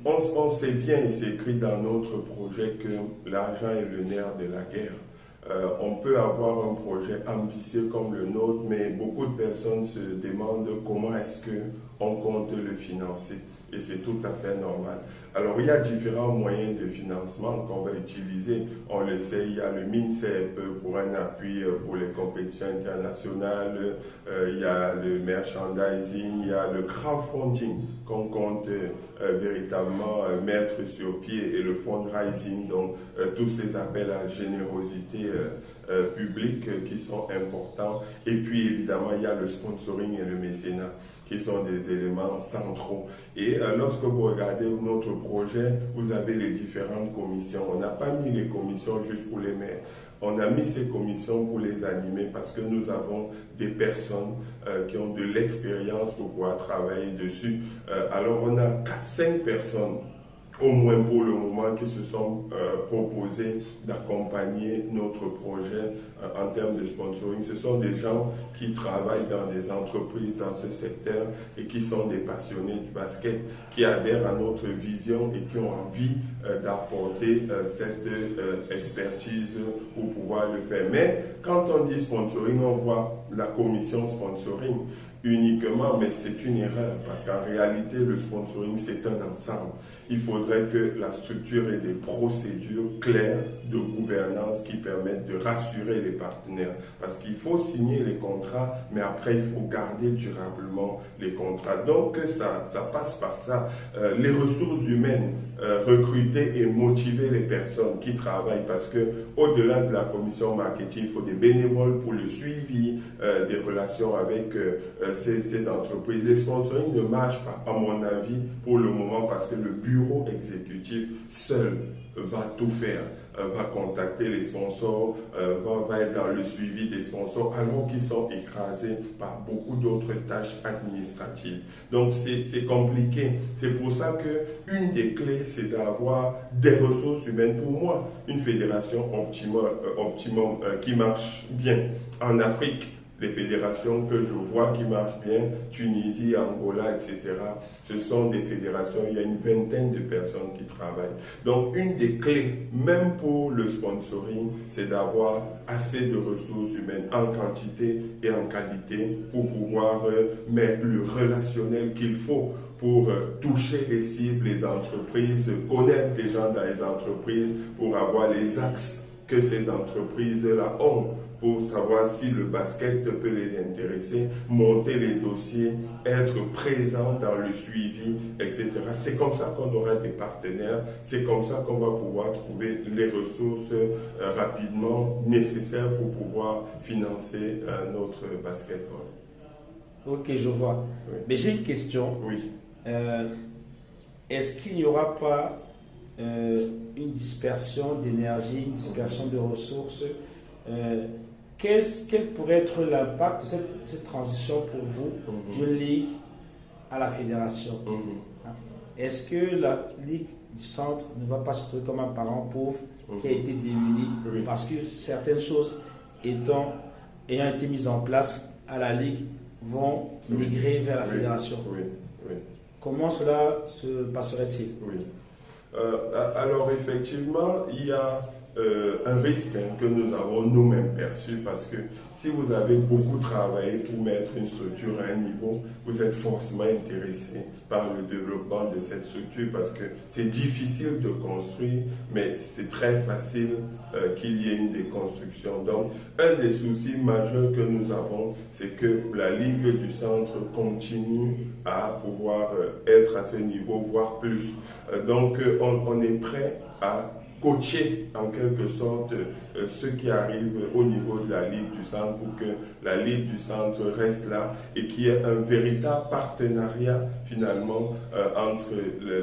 On sait bien, et c'est écrit dans notre projet, que l'argent est le nerf de la guerre. On peut avoir un projet ambitieux comme le nôtre, mais beaucoup de personnes se demandent comment est-ce qu'on compte le financer. Et c'est tout à fait normal. Alors, il y a différents moyens de financement qu'on va utiliser. On le sait, il y a le MINCEP pour un appui pour les compétitions internationales, il y a le merchandising, il y a le crowdfunding qu'on compte véritablement mettre sur pied et le fundraising, donc tous ces appels à générosité publique qui sont importants. Et puis évidemment, il y a le sponsoring et le mécénat qui sont des éléments centraux. Et lorsque vous regardez notre projet, vous avez les différentes commissions. On n'a pas mis les commissions juste pour les maires. On a mis ces commissions pour les animer parce que nous avons des personnes qui ont de l'expérience pour pouvoir travailler dessus. Alors on a 4-5 personnes au moins pour le moment, qui se sont proposés d'accompagner notre projet en termes de sponsoring. Ce sont des gens qui travaillent dans des entreprises dans ce secteur et qui sont des passionnés du basket, qui adhèrent à notre vision et qui ont envie d'apporter cette expertise pour pouvoir le faire. Mais quand on dit sponsoring, on voit la commission sponsoring uniquement, mais c'est une erreur parce qu'en réalité, le sponsoring, c'est un ensemble. Il faudrait que la structure ait des procédures claires de gouvernance qui permettent de rassurer les partenaires. Parce qu'il faut signer les contrats, mais après, il faut garder durablement les contrats. Donc, ça passe par ça. Les ressources humaines, recruter et motiver les personnes qui travaillent parce que au-delà de la commission marketing, il faut des bénévoles pour le suivi des relations avec ces entreprises. Les sponsoring ne marchent pas, à mon avis, pour le moment, parce que le bureau exécutif seul va tout faire, va contacter les sponsors, va être dans le suivi des sponsors, alors qu'ils sont écrasés par beaucoup d'autres tâches administratives. Donc c'est compliqué. C'est pour ça que une des clés, c'est d'avoir des ressources humaines. Pour moi, une fédération optimum qui marche bien en Afrique, les fédérations que je vois qui marchent bien, Tunisie, Angola, etc., ce sont des fédérations, il y a une vingtaine de personnes qui travaillent. Donc, une des clés, même pour le sponsoring, c'est d'avoir assez de ressources humaines en quantité et en qualité pour pouvoir mettre le relationnel qu'il faut pour toucher les cibles, les entreprises, connaître des gens dans les entreprises, pour avoir les axes que ces entreprises-là ont, pour savoir si le basket peut les intéresser, monter les dossiers, être présent dans le suivi, etc. C'est comme ça qu'on aura des partenaires, c'est comme ça qu'on va pouvoir trouver les ressources rapidement nécessaires pour pouvoir financer notre basketball. Ok, je vois. Oui. Mais j'ai une question. Oui. Est-ce qu'il n'y aura pas une dispersion d'énergie, une dispersion de ressources quel pourrait être l'impact de cette transition pour vous d'une ligue à la fédération? Est-ce que la ligue du centre ne va pas se trouver comme un parent pauvre qui a été démuni parce que certaines choses ayant été mises en place à la ligue vont migrer vers la fédération? Comment cela se passerait-il? Alors effectivement, il y a un risque que nous avons nous-mêmes perçu, parce que si vous avez beaucoup travaillé pour mettre une structure à un niveau, vous êtes forcément intéressé par le développement de cette structure, parce que c'est difficile de construire, mais c'est très facile qu'il y ait une déconstruction. Donc, un des soucis majeurs que nous avons, c'est que la Ligue du Centre continue à pouvoir être à ce niveau, voire plus. Donc, on est prêt à coacher en quelque sorte ceux qui arrivent au niveau de la Ligue du Centre pour que la Ligue du Centre reste là et qu'il y ait un véritable partenariat finalement entre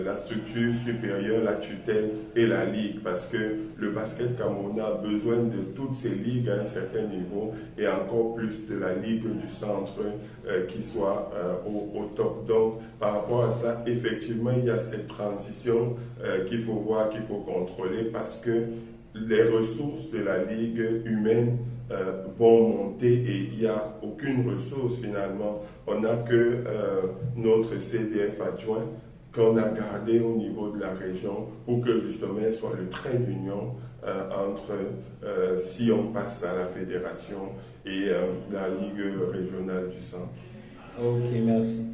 la structure supérieure, la tutelle et la Ligue, parce que le basket camerounais a besoin de toutes ces ligues à un certain niveau et encore plus de la Ligue du Centre qui soit au top. Donc par rapport à ça, effectivement il y a cette transition qu'il faut voir, qu'il faut contrôler, parce que les ressources de la Ligue humaine vont monter et il n'y a aucune ressource finalement. On n'a que notre CDF adjoint qu'on a gardé au niveau de la région pour que justement elle soit le trait d'union entre si on passe à la fédération et la Ligue régionale du centre. Ok, merci.